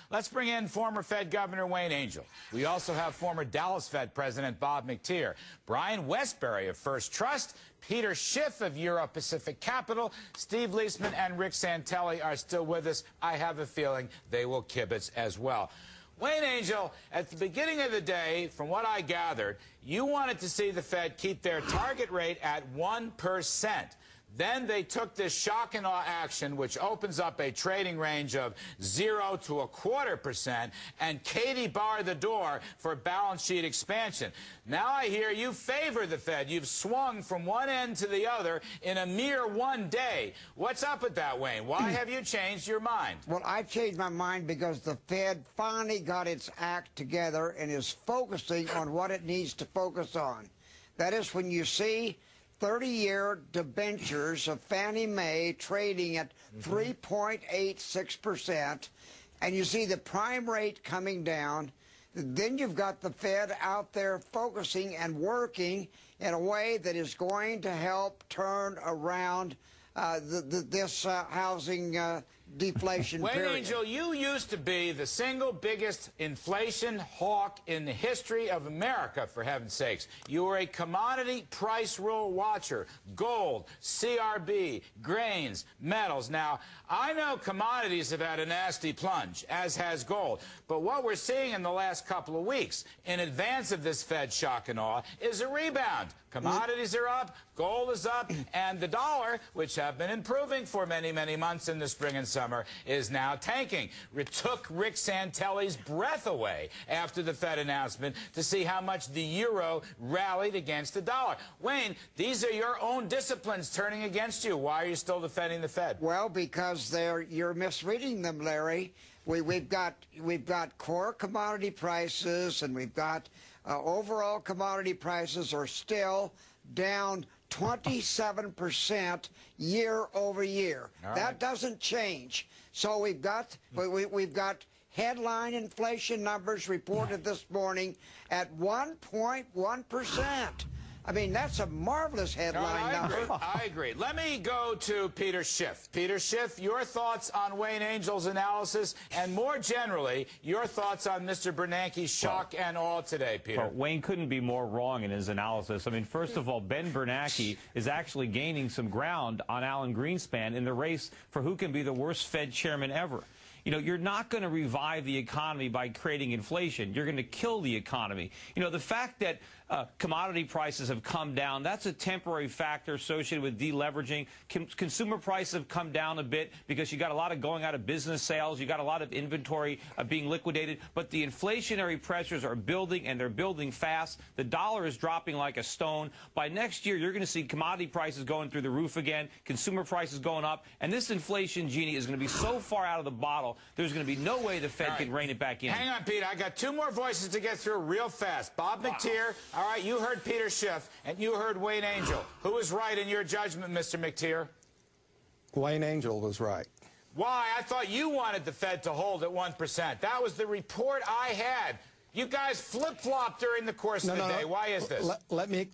Let's bring in former Fed Governor Wayne Angell. We also have former Dallas Fed President Bob McTeer, Brian Westbury of First Trust, Peter Schiff of Euro Pacific Capital, Steve Leisman and Rick Santelli are still with us. I have a feeling they will kibitz as well. Wayne Angell, at the beginning of the day, from what I gathered, you wanted to see the Fed keep their target rate at 1%. Then they took this shock and awe action, which opens up a trading range of 0 to 0.25%, and Katie barred the door for balance sheet expansion. Now I hear you favor the Fed. You've swung from one end to the other in a mere one day. What's up with that, Wayne? Why have you changed your mind? Well, I've changed my mind because the Fed finally got its act together and is focusing on what it needs to focus on. That is, when you see 30-year debentures of Fannie Mae trading at 3.86%, and you see the prime rate coming down, then you've got the Fed out there focusing and working in a way that is going to help turn around this housing deflation Wayne period. Angell, you used to be the single biggest inflation hawk in the history of America, for heaven's sakes. You were a commodity price rule watcher. Gold, CRB, grains, metals. Now, I know commodities have had a nasty plunge, as has gold. But what we're seeing in the last couple of weeks, in advance of this Fed shock and awe, is a rebound. Commodities are up, gold is up, and the dollar, which have been improving for many, many months in the spring and summer, is now tanking. It took Rick Santelli's breath away after the Fed announcement to see how much the euro rallied against the dollar. Wayne, these are your own disciplines turning against you. Why are you still defending the Fed? Well, because you're misreading them, Larry. We've got core commodity prices, and we've got overall commodity prices are still down 27% year over year. All right. That doesn't change. So we've got headline inflation numbers reported this morning at 1.1%. I mean, that's a marvelous headline number. I agree. Let me go to Peter Schiff. Peter Schiff, your thoughts on Wayne Angell's analysis, and more generally, your thoughts on Mr. Bernanke's shock and awe today, Peter. Well, Wayne couldn't be more wrong in his analysis. I mean, first of all, Ben Bernanke is actually gaining some ground on Alan Greenspan in the race for who can be the worst Fed chairman ever. You know, you're not going to revive the economy by creating inflation. You're going to kill the economy. You know, the fact that commodity prices have come down, that's a temporary factor associated with deleveraging. Consumer prices have come down a bit because you got a lot of going out of business sales. You got a lot of inventory being liquidated. But the inflationary pressures are building, and they're building fast. The dollar is dropping like a stone. By next year, you're going to see commodity prices going through the roof again, consumer prices going up, and this inflation genie is going to be so far out of the bottle, there's going to be no way the Fed can rein it back in. Hang on, Peter. I got two more voices to get through real fast. Bob McTeer. All right, you heard Peter Schiff, and you heard Wayne Angell. Who was right in your judgment, Mr. McTeer? Wayne Angell was right. Why? I thought you wanted the Fed to hold at 1%. That was the report I had. You guys flip-flopped during the course of the day. Why is this? Let me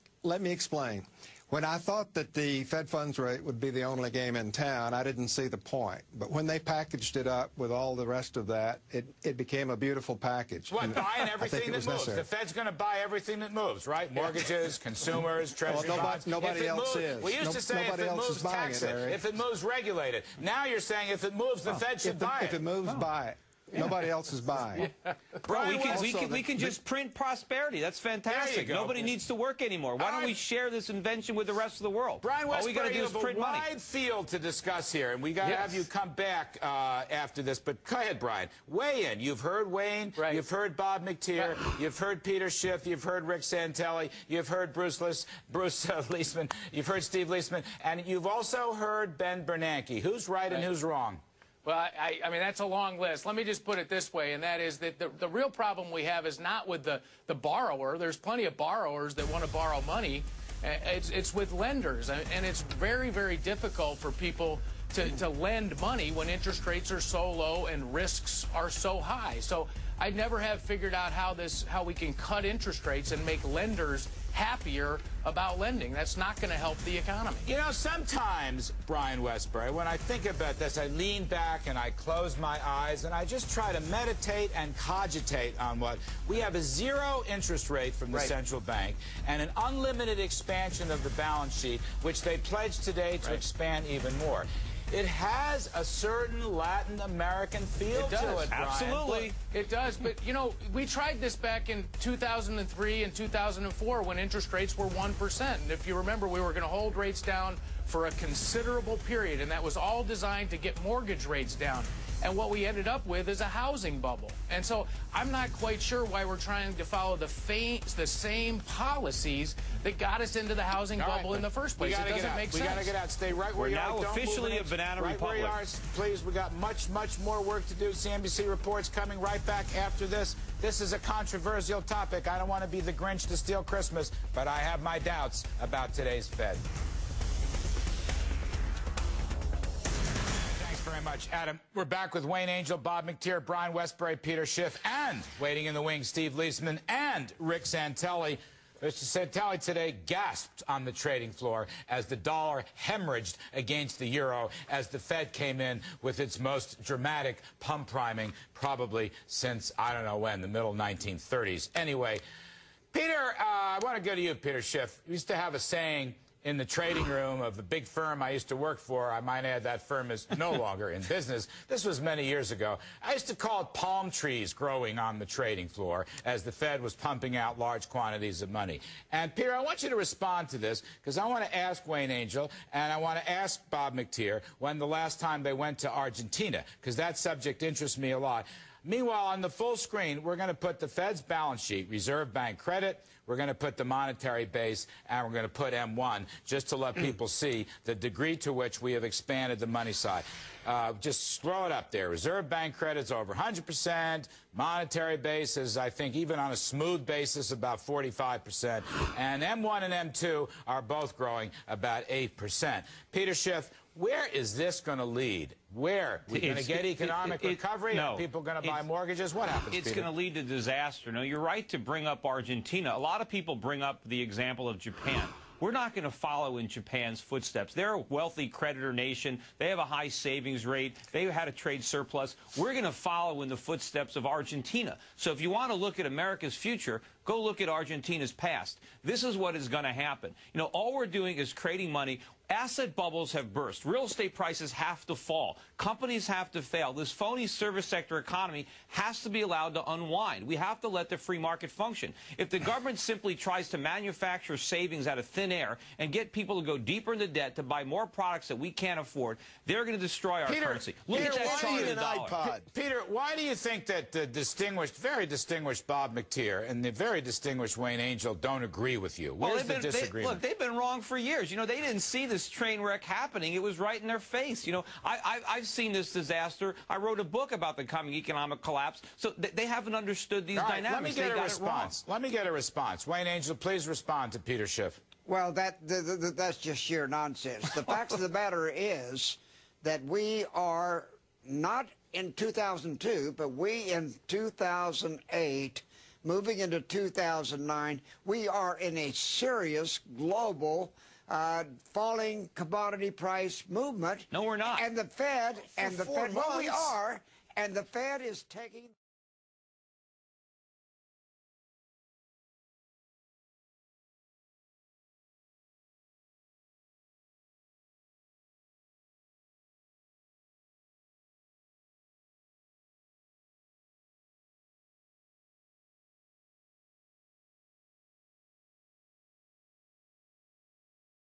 explain. When I thought that the Fed funds rate would be the only game in town, I didn't see the point. But when they packaged it up with all the rest of that, it became a beautiful package. What, buying everything that moves? The Fed's going to buy everything that moves, right? Mortgages, consumers, treasury bonds. Nobody else is. We used to say if it moves, tax it. If it moves, regulate it. Now you're saying if it moves, the Fed should buy it. If it moves, buy it. Nobody else is buying. Bro, we can just print prosperity. That's fantastic. Nobody needs to work anymore. Why don't we share this invention with the rest of the world? Brian Westbury, all we got to do is print money. Wide field to discuss here, and we got to have you come back after this. But go ahead, Brian. Weigh in. You've heard Wayne. Right. You've heard Bob McTeer. You've heard Peter Schiff. You've heard Rick Santelli. You've heard Bruce Leisman. You've heard Steve Leisman. And you've also heard Ben Bernanke. Who's right and who's wrong? Well, I mean, that's a long list. Let me just put it this way, and that is that the real problem we have is not with the borrower. There's plenty of borrowers that want to borrow money. It's with lenders, and it's very, very difficult for people to lend money when interest rates are so low and risks are so high. So I never have figured out how we can cut interest rates and make lenders happier about lending. That's not going to help the economy. You know, sometimes, Brian Westbury, when I think about this, I lean back and I close my eyes and I just try to meditate and cogitate on what we have: a zero interest rate from the central bank and an unlimited expansion of the balance sheet, which they pledged today to expand even more. It has a certain Latin American feel to it, Brian. Absolutely. It does. But, you know, we tried this back in 2003 and 2004 when interest rates were 1%. And if you remember, we were going to hold rates down for a considerable period, and that was all designed to get mortgage rates down. And what we ended up with is a housing bubble. And so I'm not quite sure why we're trying to follow the same policies that got us into the housing bubble in the first place. It doesn't make sense. We got to get out. Stay right where you are. We're now officially a banana republic. Right where you are, please. We got much more work to do. CNBC Report's coming right back after this. This is a controversial topic. I don't want to be the Grinch to steal Christmas, but I have my doubts about today's Fed. Very much, Adam. We're back with Wayne Angel, Bob McTeer, Brian Westbury, Peter Schiff, and waiting in the wings, Steve Leisman and Rick Santelli. Mr. Santelli today gasped on the trading floor as the dollar hemorrhaged against the euro as the Fed came in with its most dramatic pump priming probably since, I don't know when, the middle 1930s. Anyway, Peter, I want to go to you, Peter Schiff. We used to have a saying in the trading room of the big firm I used to work for. I might add that firm is no longer in business. This was many years ago. I used to call it palm trees growing on the trading floor as the Fed was pumping out large quantities of money. And, Peter, I want you to respond to this because I want to ask Wayne Angel and I want to ask Bob McTeer when the last time they went to Argentina, because that subject interests me a lot. Meanwhile, on the full screen, we're going to put the Fed's balance sheet, Reserve Bank credit, we're going to put the monetary base, and we're going to put M1, just to let people see the degree to which we have expanded the money side. Just throw it up there. Reserve Bank credit's over 100%. Monetary base is, I think, even on a smooth basis, about 45%. And M1 and M2 are both growing about 8%. Peter Schiff, where is this going to lead? Where? We're going to get economic recovery? No. Are people going to buy mortgages? What happens, It's going to lead to disaster. No, you're right to bring up Argentina. A lot of people bring up the example of Japan. We're not going to follow in Japan's footsteps. They're a wealthy creditor nation. They have a high savings rate. They had a trade surplus. We're going to follow in the footsteps of Argentina. So if you want to look at America's future, go look at Argentina's past. This is what is going to happen. You know, all we're doing is creating money. Asset bubbles have burst. Real estate prices have to fall. Companies have to fail. This phony service sector economy has to be allowed to unwind. We have to let the free market function. If the government simply tries to manufacture savings out of thin air and get people to go deeper into debt to buy more products that we can't afford, they're going to destroy our currency. Look at that chart of the dollar. Peter, why do you think that the very distinguished Bob McTeer and the very distinguished Wayne Angel don't agree with you? Where's the disagreement? Look, they've been wrong for years. You know, they didn't see this train wreck happening. It was right in their face. You know, I've seen this disaster. I wrote a book about the coming economic collapse. So they haven't understood these dynamics. Let me get a response. Let me get a response. Wayne Angel, please respond to Peter Schiff. Well, that's just sheer nonsense. The fact of the matter is that we are not in 2002, but we in 2008, moving into 2009, we are in a serious global falling commodity price movement. No, we're not. And the Fed, well, we are, and the Fed is taking